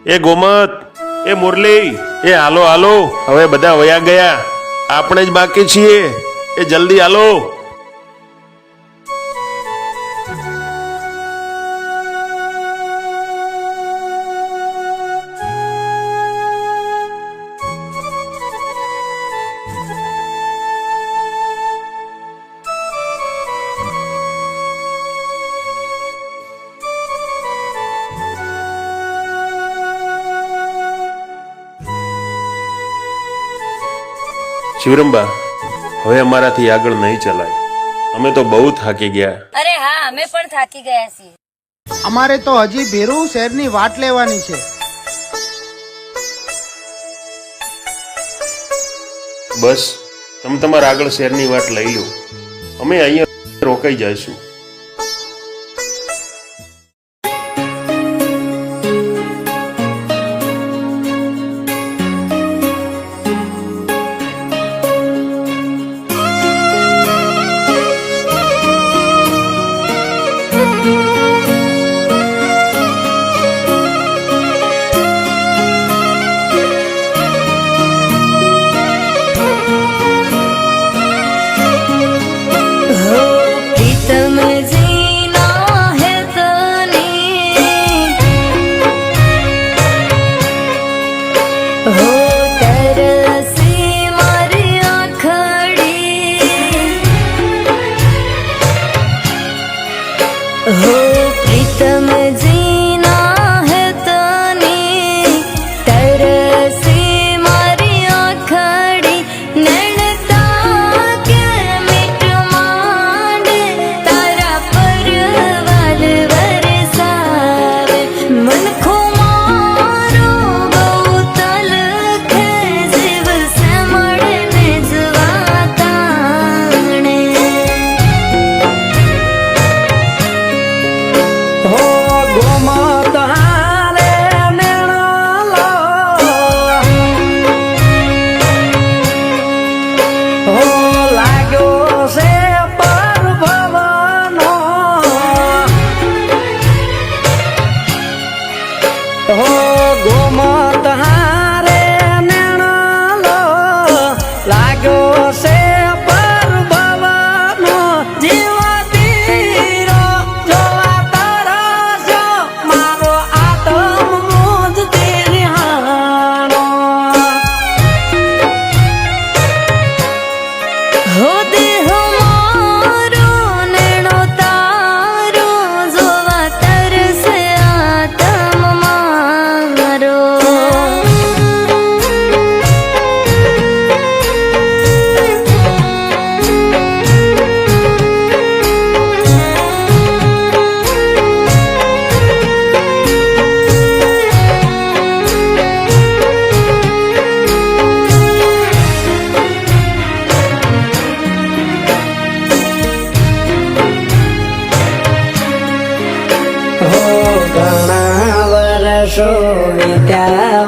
એ ગોમત, એ મુરલી, એ હાલો હાલો, હવે બધા વયા ગયા, આપણે જ બાકી છીએ. એ જલ્દી હાલો. શિવરંબા, હવે અમારાથી આગળ નહીં ચલાય. અમે તો બહુ થાકી ગયા. અરે હા, અમે પણ થાકી ગયા છીએ. અમારે તો હજી ભેરુ શહેરની વાટ લેવાની છે. બસ તમે તમારા આગળ શહેરની વાટ લઈ લો, અમે અહીંયા રોકાઈ જઈશું.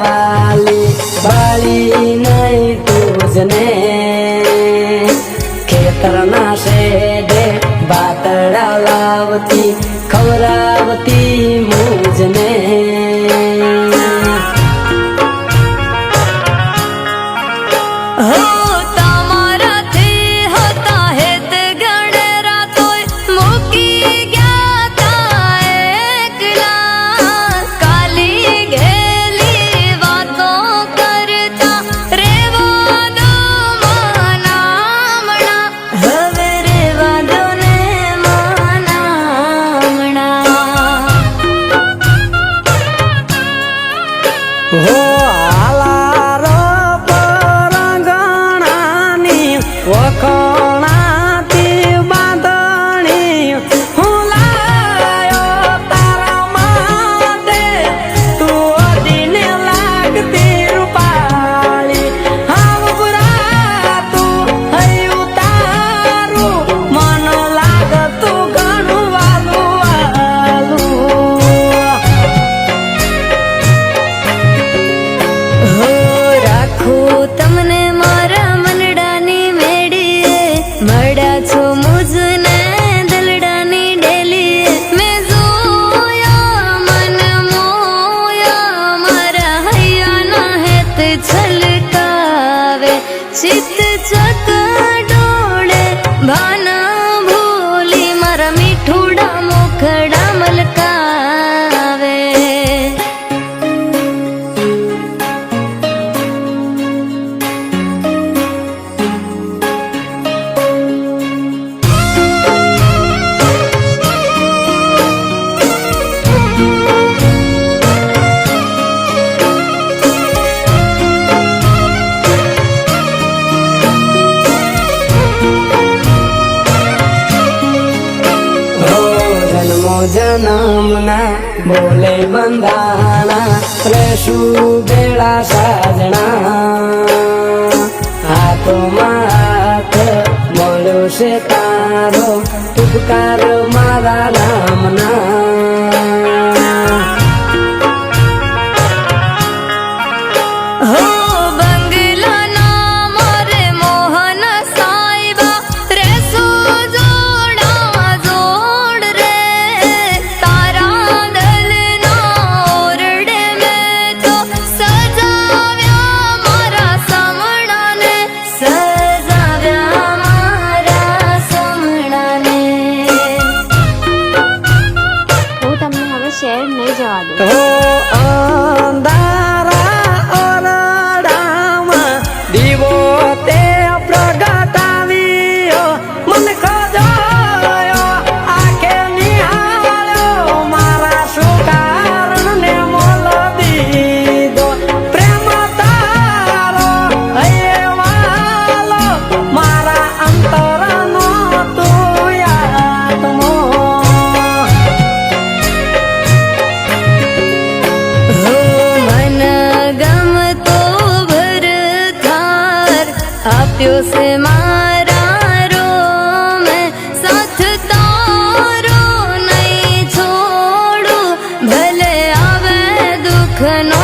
વાલી બાળી નહીં તુજને ખેતરના શેડે બાતડા લાવતી ખવરાવતી મુજને નામના બોલે બંધાણા રેશું બેળા સાજણા હાથોમાં હાથ મળ્યો છે તારો ઉપકાર મારા નામના શહેર નહીં જવા દો અંધારા ઓરડામાં દીવો તે પ્રગટાવ્યો મન ખોજાયો આંખે નિહાળ્યો મારા સુકારણને મોલ દીધો પ્રેમ તારો હૈયેવાલો મારા અંતરનો તું આત્મો આપ્યો છે મારા રોમ સાથ તારો નહીં છોડું ભલે આવે દુઃખનો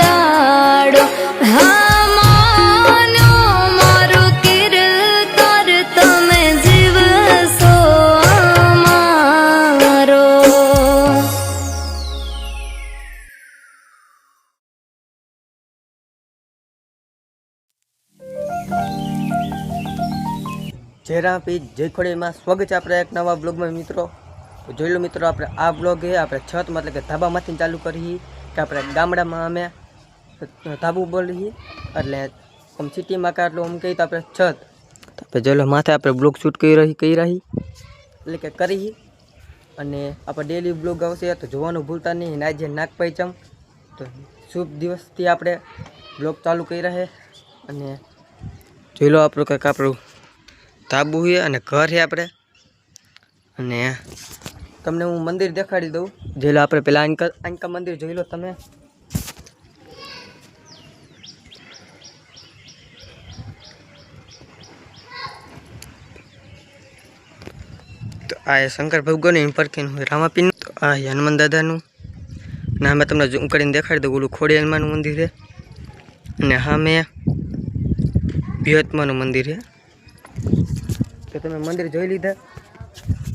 દાડો હા માન્યો મારું કીર્તન તમે જીવશો મારો જય રામપીર જય ખોડીમાં સ્વાગત છે આપણે એક નવા બ્લોગમાં મિત્રો. તો જોઈ લો મિત્રો, આપણે આ બ્લોગ એ આપણે છત મતલબ કે ધાબામાંથી ચાલુ કરી કે આપણે ગામડામાં અમે ધાબુ બોલી એટલે આમ સિટીમાં કાટલું આમ કહીએ તો આપણે છત તો આપણે જોઈ લો માથે આપણે બ્લોગ શૂટ કરી રહી એટલે કે કરી અને આપણે ડેલી બ્લોગ આવશે તો જોવાનું ભૂલતા નહીં. આજે નાગ પંચમ તો શુભ દિવસથી આપણે બ્લોગ ચાલુ કરી રહે અને જોઈ લો આપણું કંઈક આપણું ધાબુ છે અને ઘર છે આપણે અને તમને હું મંદિર દેખાડી દઉં. જોઈ લો આપણે પેલા આંકા મંદિર જોઈ લો તમે. તો આ શંકર ભગવાનની પરખીનું હોય રામાપીરનું. તો આ હનુમાન દાદાનું અને અમે તમને ઝૂમ કરીને દેખાડી દઉં. ઓલું ખોડી હનુમાનનું મંદિર છે અને સામે બૃહત્માનું મંદિર છે. તો તમે મંદિર જોઈ લીધા.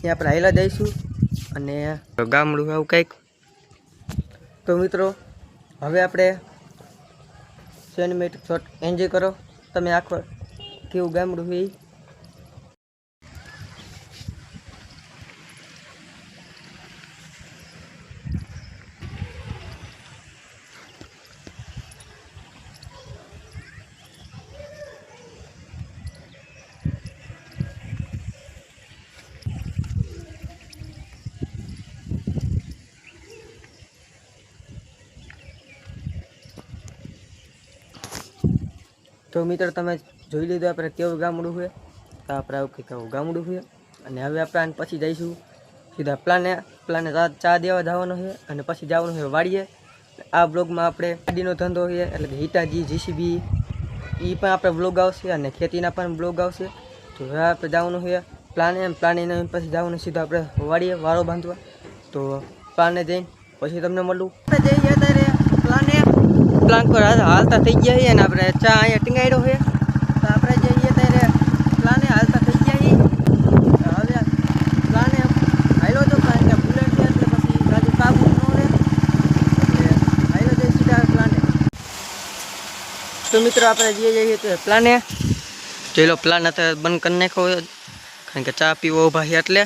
ત્યાં આપણે હાઈલા જઈશું અને ગામડું આવું કંઈક. તો મિત્રો હવે આપણે સિનેમેટિક શોટ એન્જોય કરો તમે. આખો કેવું ગામડું હોય તો મિત્રો તમે જોઈ લીધું આપણે કેવું ગામડું છે. તો આપણે આવું કંઈક આવું ગામડું છે અને હવે આપણે આને પછી જઈશું સીધા પ્લાને ચા દેવા જવાનો છે અને પછી જવાનું છે વાડીએ. આ બ્લોગમાં આપણે ગાડીનો ધંધો છે એટલે કે હિટાજી જીસીબી એ પણ આપણે બ્લોગ આવશે અને ખેતીના પણ બ્લોગ આવશે. તો હવે આપણે જવાનું છે પ્લાને પછી જવાનું સીધું આપણે વાડીએ વારો બાંધવા. તો પ્લાને જઈને પછી તમને મળું. જઈએ અત્યારે પ્લાન પર હાલતા થઈ ગયા છે અને આપણે ચા અહીંયા ટીંગાડ્યો છે. તો આપણે જઈએ ત્યારે પ્લાને હાલતા થઈ ગયા છીએ. હવે પ્લાને હાલ્યો તો કારણ કે બુલેટ છે એટલે પછી રાજુ કાબુ ન રહે એટલે હાલ્યો જઈએ સીધા પ્લાને. તો મિત્રો આપણે જઈએ તો પ્લાને જોઈ લો. પ્લાન અત્યારે બંધ કરી નાખ્યો કારણ કે ચા પીવો ઊભા છે એટલે.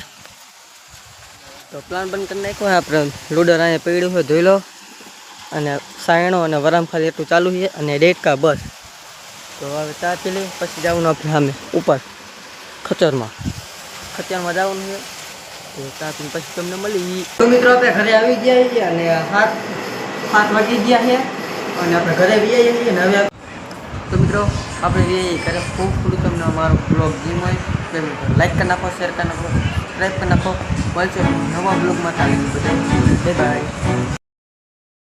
તો પ્લાન બંધ કરી નાખ્યો. આપણે લોડર અહીંયા પડ્યું છે જોઈ લો અને સાયણો અને વરામ ખાલી એટલું ચાલુ છે અને ડેટકા બસ. તો હવે ચા પી લઈ પછી જવાનું આપણે સામે ઉપર ખચરમાં જવાનું છે. તો ચા પીને પછી તમને મળી. તો મિત્રો આપણે ઘરે આવી ગયા છીએ અને 7 વાગી ગયા છે અને આપણે ઘરે આવી જઈએ છીએ ને હવે. તો મિત્રો આપણે ઘરે ખૂબ થોડું તમને અમારો બ્લોગ જીમ હોય લાઈક કરી નાખો, શેર કરી નાખો. સબસ્ક્રાઈબ કરી નાખો. મળશે નવા બ્લોગમાં. ચાલે બધા બાય બાય.